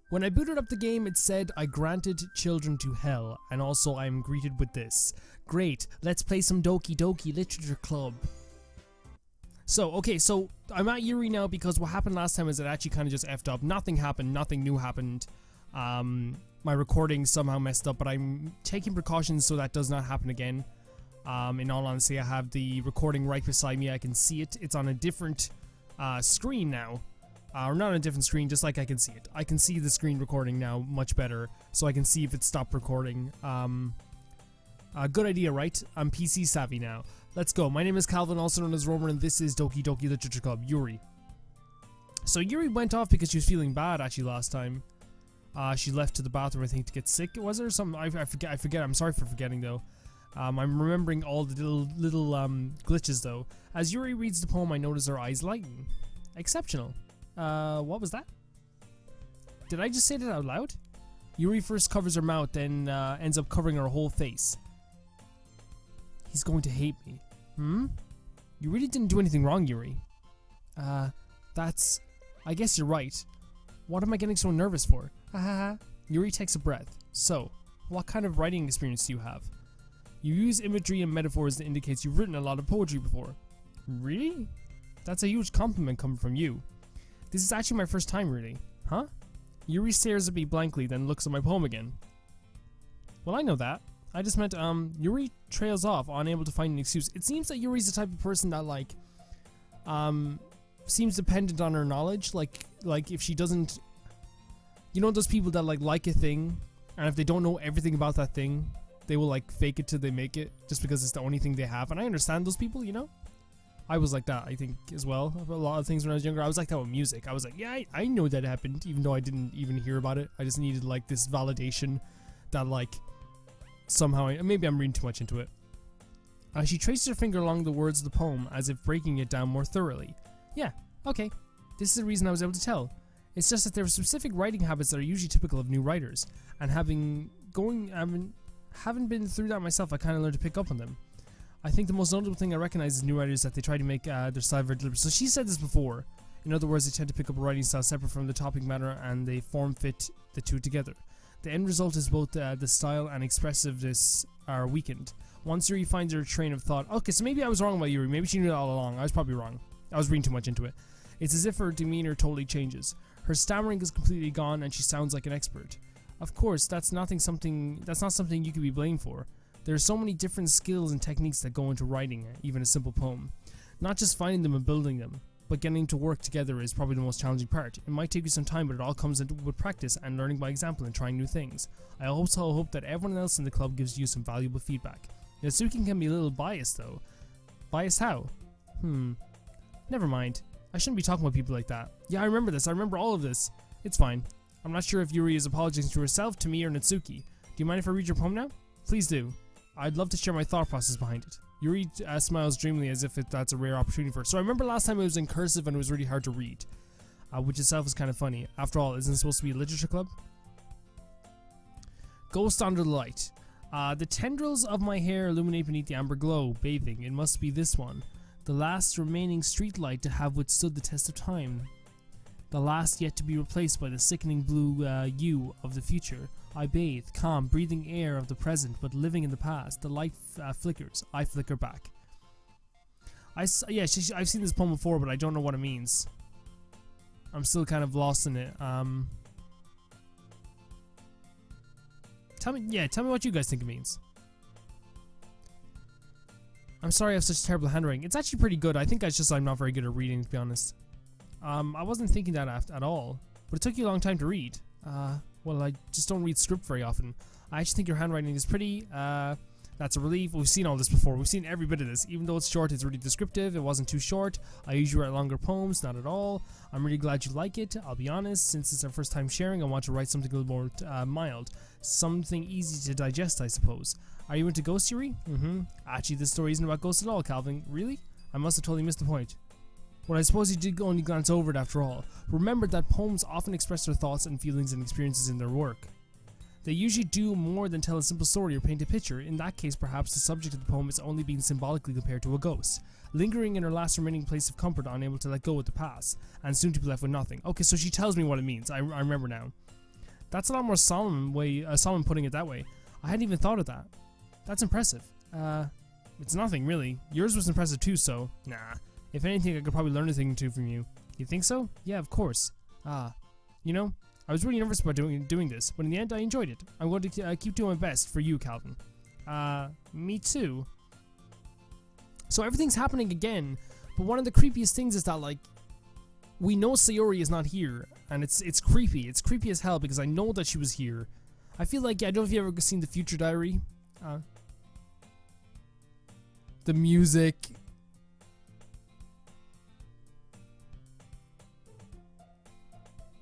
When I booted up the game, it said I granted children to hell, and also I am greeted with this. Great, let's play some Doki Doki Literature Club. So, okay, so I'm at Yuri now because what happened last time is it actually kind of just effed up. Nothing happened, nothing new happened. My recording somehow messed up, but I'm taking precautions so that does not happen again. In all honesty, I have the recording right beside me. I can see it. It's on a different screen now. Or not on a different screen, just like I can see it. I can see the screen recording now much better, so I can see if it stopped recording. Good idea, right? I'm PC savvy now. Let's go. My name is Calvin, also known as Romer, and this is Doki Doki Literature Club, Yuri. So Yuri went off because she was feeling bad actually last time. She left to the bathroom, I think, to get sick. Was there something? I forget. I'm sorry for forgetting though. I'm remembering all the little glitches though. As Yuri reads the poem, I notice her eyes lighten. Exceptional. What was that? Did I just say that out loud? Yuri first covers her mouth, then ends up covering her whole face. He's going to hate me. You really didn't do anything wrong, Yuri. I guess you're right. What am I getting so nervous for? Yuri takes a breath. So, what kind of writing experience do you have? You use imagery and metaphors that indicates you've written a lot of poetry before. Really? That's a huge compliment coming from you. This is actually my first time reading. Huh? Yuri stares at me blankly, then looks at my poem again. Well, I know that. I just meant, Yuri trails off, unable to find an excuse. It seems that Yuri's the type of person that, like, seems dependent on her knowledge. Like if she doesn't... You know those people that, like a thing, and if they don't know everything about that thing, they will, like, fake it till they make it, just because it's the only thing they have. And I understand those people, you know? I was like that, I think, as well. A lot of things when I was younger. I was like that with music. I was like, yeah, I know that happened, even though I didn't even hear about it. I just needed, like, this validation that, like, somehow... maybe I'm reading too much into it. She traces her finger along the words of the poem, as if breaking it down more thoroughly. Yeah, okay. This is the reason I was able to tell. It's just that there are specific writing habits that are usually typical of new writers. And having been through that myself, I kind of learned to pick up on them. I think the most notable thing I recognize is new writers that they try to make their style very deliberate. So she said this before. In other words, they tend to pick up a writing style separate from the topic matter, and they form fit the two together. The end result is both the style and expressiveness are weakened. Once Yuri finds her train of thought... Okay, so maybe I was wrong about Yuri. Maybe she knew that all along. I was probably wrong. I was reading too much into it. It's as if her demeanor totally changes. Her stammering is completely gone, and she sounds like an expert. Of course, that's not something you could be blamed for. There are so many different skills and techniques that go into writing even a simple poem. Not just finding them and building them, but getting to work together is probably the most challenging part. It might take you some time, but it all comes into with practice and learning by example and trying new things. I also hope that everyone else in the club gives you some valuable feedback. Yasuki can be a little biased though. Biased how? Never mind. I shouldn't be talking about people like that. Yeah, I remember this. I remember all of this. It's fine. I'm not sure if Yuri is apologizing to herself, to me, or Natsuki. Do you mind if I read your poem now? Please do. I'd love to share my thought process behind it. Yuri smiles dreamily as if that's a rare opportunity for her. So I remember last time it was in cursive and it was really hard to read. Which itself is kind of funny. After all, isn't it supposed to be a literature club? Ghost under the light. The tendrils of my hair illuminate beneath the amber glow, bathing. It must be this one. The last remaining street light to have withstood the test of time. The last yet to be replaced by the sickening blue hue of the future. I bathe, calm, breathing air of the present, but living in the past. The light flickers. I flicker back. I've seen this poem before, but I don't know what it means. I'm still kind of lost in it. Tell me what you guys think it means. I'm sorry I have such terrible handwriting. It's actually pretty good. I think I'm not very good at reading, to be honest. I wasn't thinking that at all, but it took you a long time to read. Well, I just don't read script very often. I actually think your handwriting is pretty. That's a relief. We've seen all this before. We've seen every bit of this. Even though it's short, it's really descriptive. It wasn't too short. I usually write longer poems, not at all. I'm really glad you like it. I'll be honest, since it's our first time sharing, I want to write something a little more mild. Something easy to digest, I suppose. Are you into ghost Yuri? Actually, this story isn't about ghosts at all, Calvin. Really? I must have totally missed the point. Well, I suppose you did only glance over it after all. Remember that poems often express their thoughts and feelings and experiences in their work. They usually do more than tell a simple story or paint a picture. In that case, perhaps the subject of the poem is only being symbolically compared to a ghost, lingering in her last remaining place of comfort, unable to let go of the past, and soon to be left with nothing. Okay, so she tells me what it means. I remember now. That's a lot more solemn way, solemn putting it that way. I hadn't even thought of that. That's impressive. It's nothing really. Yours was impressive too, so nah. If anything, I could probably learn a thing or two from you. You think so? Yeah, of course. You know, I was really nervous about doing this, but in the end, I enjoyed it. I'm going to keep doing my best for you, Calvin. Me too. So everything's happening again, but one of the creepiest things is that, like, we know Sayori is not here, and it's creepy. It's creepy as hell because I know that she was here. I feel like, I don't know if you've ever seen The Future Diary. The music.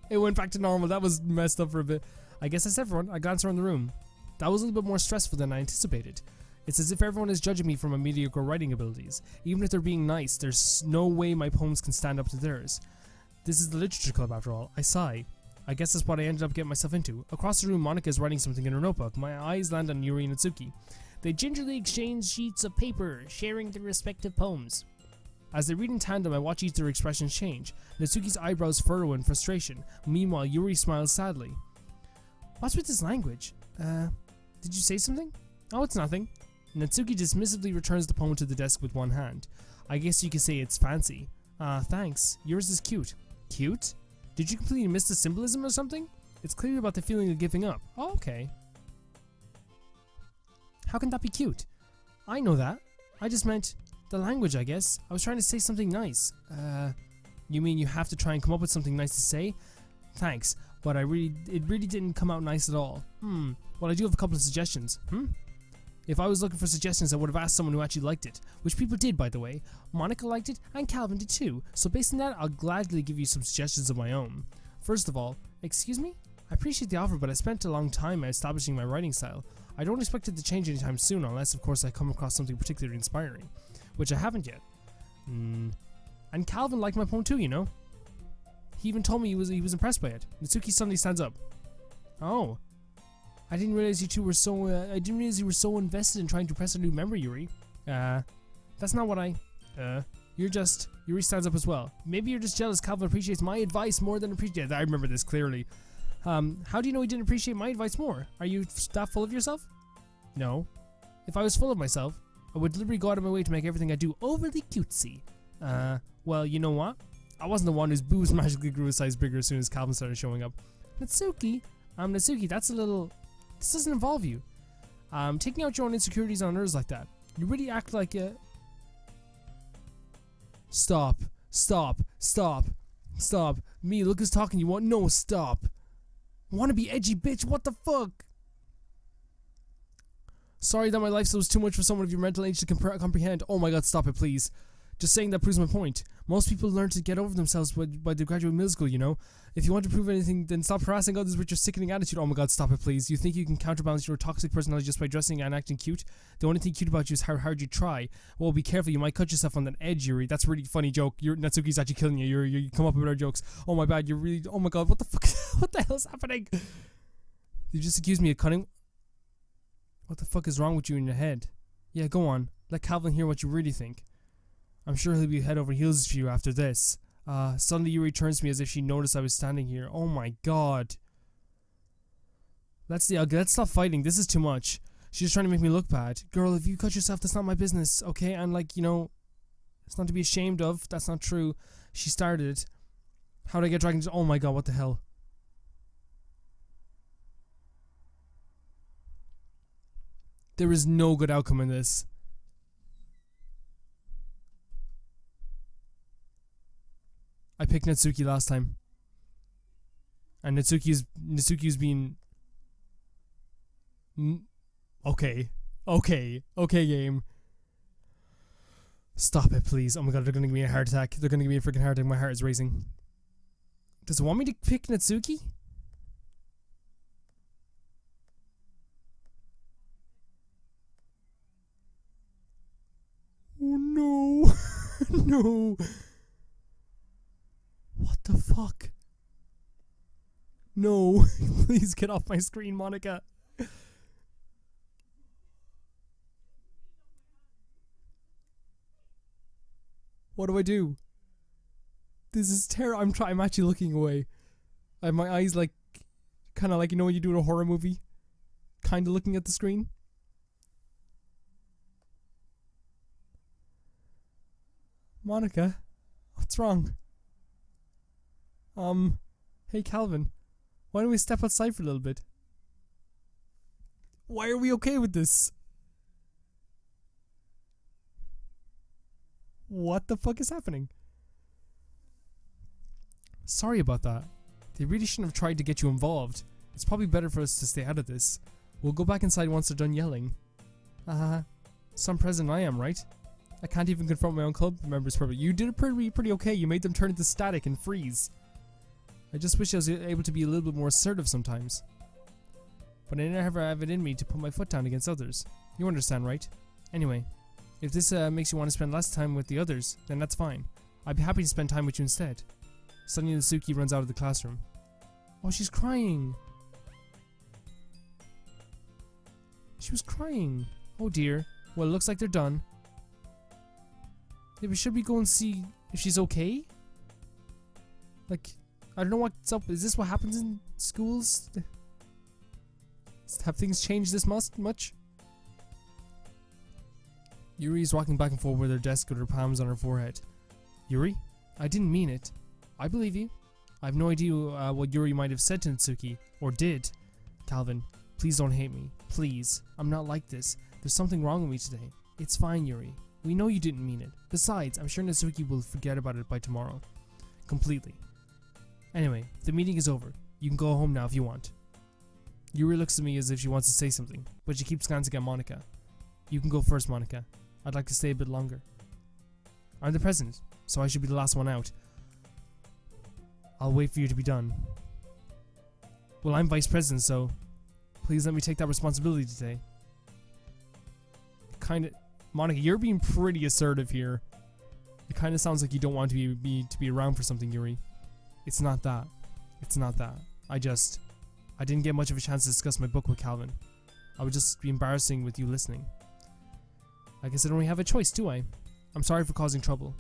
It went back to normal. That was messed up for a bit. I guess that's everyone. I glanced around the room. That was a little bit more stressful than I anticipated. It's as if everyone is judging me for my mediocre writing abilities. Even if they're being nice, there's no way my poems can stand up to theirs. This is the literature club after all. I sigh. I guess that's what I ended up getting myself into. Across the room, Monika is writing something in her notebook. My eyes land on Yuri and Natsuki. They gingerly exchange sheets of paper, sharing their respective poems. As they read in tandem, I watch each of their expressions change. Natsuki's eyebrows furrow in frustration. Meanwhile, Yuri smiles sadly. What's with this language? Did you say something? Oh, it's nothing. Natsuki dismissively returns the poem to the desk with one hand. I guess you could say it's fancy. Thanks. Yours is cute. Cute? Did you completely miss the symbolism or something? It's clearly about the feeling of giving up. Oh, okay. How can that be cute? I know that. I just meant the language, I guess. I was trying to say something nice. You mean you have to try and come up with something nice to say? Thanks, but it really didn't come out nice at all. Well, I do have a couple of suggestions. If I was looking for suggestions, I would have asked someone who actually liked it. Which people did, by the way. Monika liked it, and Calvin did too. So based on that, I'll gladly give you some suggestions of my own. First of all, excuse me? I appreciate the offer, but I spent a long time establishing my writing style. I don't expect it to change anytime soon, unless of course I come across something particularly inspiring. Which I haven't yet. And Calvin liked my poem too, you know. He even told me he was impressed by it. Natsuki suddenly stands up. Oh. I didn't realize you two were so, I didn't realize you were so invested in trying to impress a new member, Yuri. That's not what Yuri stands up as well. Maybe you're just jealous Calvin appreciates my advice more than appreciates. I remember this clearly. How do you know he didn't appreciate my advice more? Are you that full of yourself? No. If I was full of myself, I would literally go out of my way to make everything I do overly cutesy. Well, you know what? I wasn't the one whose boobs magically grew a size bigger as soon as Calvin started showing up. Natsuki, that's a little... This doesn't involve you. Taking out your own insecurities on others like that. You really act like a... Stop. Me, look who's talking. You want... No, stop. Want to be edgy, bitch? What the fuck? Sorry that my lifestyle was too much for someone of your mental age to comprehend. Oh my god, stop it, please. Just saying that proves my point. Most people learn to get over themselves by the graduate middle school, you know? If you want to prove anything, then stop harassing others with your sickening attitude. Oh my god, stop it, please. You think you can counterbalance your toxic personality just by dressing and acting cute? The only thing cute about you is how hard you try. Well, be careful, you might cut yourself on that edge, Yuri. That's a really funny joke. Natsuki's actually killing you. You come up with our jokes. Oh my bad, you're really... Oh my god, what the fuck? What the hell's happening? You just accused me of cutting... What the fuck is wrong with you in your head? Yeah, go on. Let Calvin hear what you really think. I'm sure he'll be head over heels for you after this. Suddenly Yuri turns to me as if she noticed I was standing here. Oh my god. Let's stop fighting. This is too much. She's trying to make me look bad. Girl, if you cut yourself, that's not my business, okay? And like, you know, it's not to be ashamed of. That's not true. She started. How did I get dragged into... Oh my god, what the hell? There is no good outcome in this. I picked Natsuki last time. And Natsuki's been... Okay, game. Stop it, please. Oh my god, they're gonna give me a heart attack. They're gonna give me a freaking heart attack. My heart is racing. Does it want me to pick Natsuki? Oh no. No. What the fuck? No. Please get off my screen, Monika. What do I do? This is terrible. I'm actually looking away. I have my eyes like Kind of like, you know, when you do in a horror movie, kind of looking at the screen. Monika, what's wrong? Hey Calvin, why don't we step outside for a little bit? Why are we okay with this? What the fuck is happening? Sorry about that. They really shouldn't have tried to get you involved. It's probably better for us to stay out of this. We'll go back inside once they're done yelling. Some president I am, right? I can't even confront my own club members properly. You did it pretty okay. You made them turn into static and freeze. I just wish I was able to be a little bit more assertive sometimes. But I never have it in me to put my foot down against others. You understand, right? Anyway, if this makes you want to spend less time with the others, then that's fine. I'd be happy to spend time with you instead. Suddenly Natsuki runs out of the classroom. Oh, she's crying. She was crying. Oh dear. Well, it looks like they're done. Yeah, but should we go and see if she's okay? Like, I don't know what's up. Is this what happens in schools? Have things changed this much? Yuri is walking back and forth with her desk with her palms on her forehead. Yuri? I didn't mean it. I believe you. I have no idea what Yuri might have said to Natsuki, or did. Calvin, please don't hate me. Please. I'm not like this. There's something wrong with me today. It's fine, Yuri. We know you didn't mean it. Besides, I'm sure Natsuki will forget about it by tomorrow. Completely. Anyway, the meeting is over. You can go home now if you want. Yuri looks at me as if she wants to say something, but she keeps glancing at Monika. You can go first, Monika. I'd like to stay a bit longer. I'm the president, so I should be the last one out. I'll wait for you to be done. Well, I'm vice president, so please let me take that responsibility today. Monika, you're being pretty assertive here. It kind of sounds like you don't want to be around for something, Yuri. It's not that. It's not that. I didn't get much of a chance to discuss my book with Calvin. I would just be embarrassing with you listening. I guess I don't really have a choice, do I? I'm sorry for causing trouble.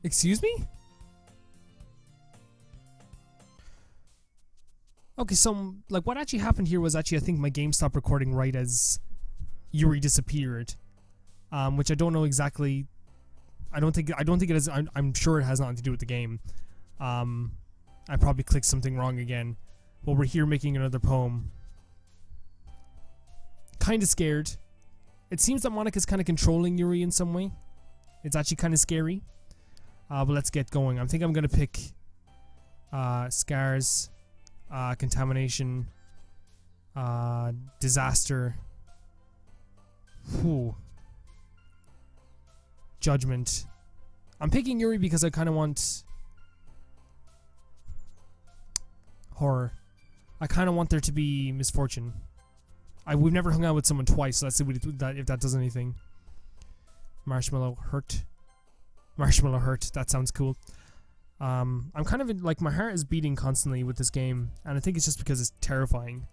Excuse me? Okay, so, like, what actually happened here was actually, I think my game stopped recording right as Yuri disappeared. Which I don't know exactly. I don't think it is. I'm sure it has nothing to do with the game. I probably clicked something wrong again. But we're here making another poem. Kind of scared. It seems that Monika's kind of controlling Yuri in some way. It's actually kind of scary. But let's get going. I think I'm gonna pick scars, contamination, disaster, judgment. I'm picking Yuri because I kind of want horror. I kind of want there to be misfortune. We've never hung out with someone twice, so let's see if that does anything. Marshmallow hurt. Marshmallow hurt. That sounds cool. I'm kind of like, my heart is beating constantly with this game, and I think it's just because it's terrifying.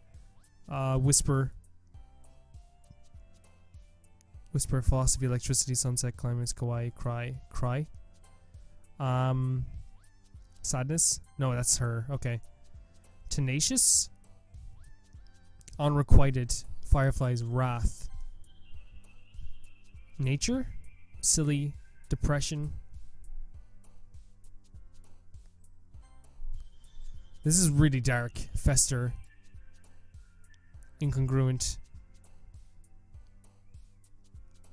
Whisper, philosophy, electricity, sunset, climax, kawaii, cry. Sadness? No, that's her. Okay. Tenacious, unrequited, fireflies, wrath. Nature, silly, depression. This is really dark. Fester, incongruent,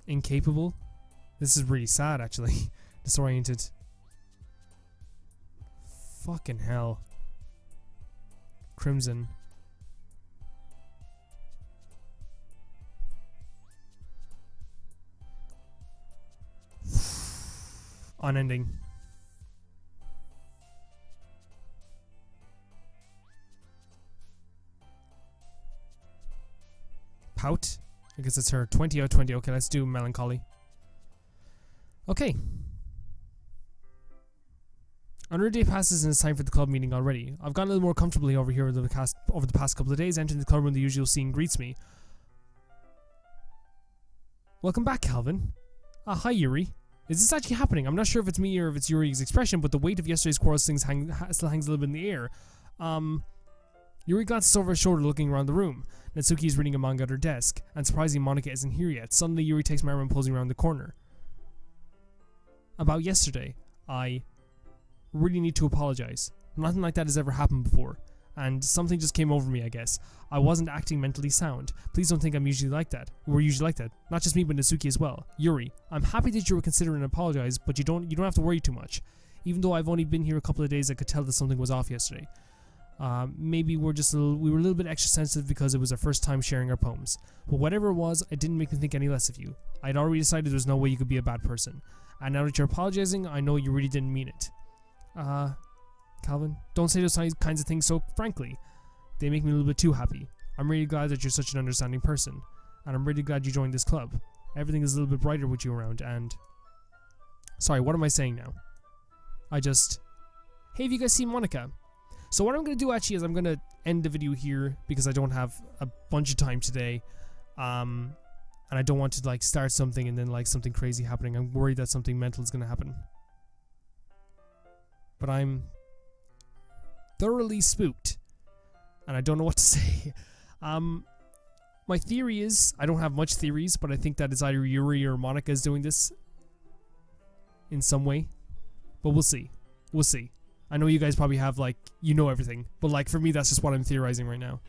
incapable. This is really sad, actually. Disoriented. Fucking hell. Crimson. Unending. Pout. I guess it's her. 20 out of 20. Okay, let's do melancholy. Okay. Another day passes and it's time for the club meeting already. I've gotten a little more comfortably over here over the past couple of days, entering the club room the usual scene greets me. Welcome back, Calvin. Hi, Yuri. Is this actually happening? I'm not sure if it's me or if it's Yuri's expression, but the weight of yesterday's quarrel still hangs a little bit in the air. Yuri glances over his shoulder looking around the room. Natsuki is reading a manga at her desk, and surprisingly Monika isn't here yet. Suddenly Yuri takes my arm and pulls me around the corner. About yesterday, I really need to apologize. Nothing like that has ever happened before, and something just came over me, I guess. I wasn't acting mentally sound. Please don't think I'm usually like that. We're usually like that. Not just me, but Natsuki as well. Yuri, I'm happy that you were considering apologize, but you don't have to worry too much. Even though I've only been here a couple of days, I could tell that something was off yesterday. Maybe we were a little bit extra sensitive because it was our first time sharing our poems. But whatever it was, it didn't make me think any less of you. I'd already decided there's no way you could be a bad person. And now that you're apologizing, I know you really didn't mean it. Calvin, don't say those kinds of things so frankly. They make me a little bit too happy. I'm really glad that you're such an understanding person. And I'm really glad you joined this club. Everything is a little bit brighter with you around and... Sorry, what am I saying now? Hey, have you guys seen Monika? So what I'm going to do actually is I'm going to end the video here because I don't have a bunch of time today. And I don't want to like start something and then like something crazy happening. I'm worried that something mental is going to happen. But I'm thoroughly spooked. And I don't know what to say. My theory is, I don't have much theories, but I think that it's either Yuri or Monika is doing this in some way. But we'll see. We'll see. I know you guys probably have like, you know everything. But like for me, that's just what I'm theorizing right now.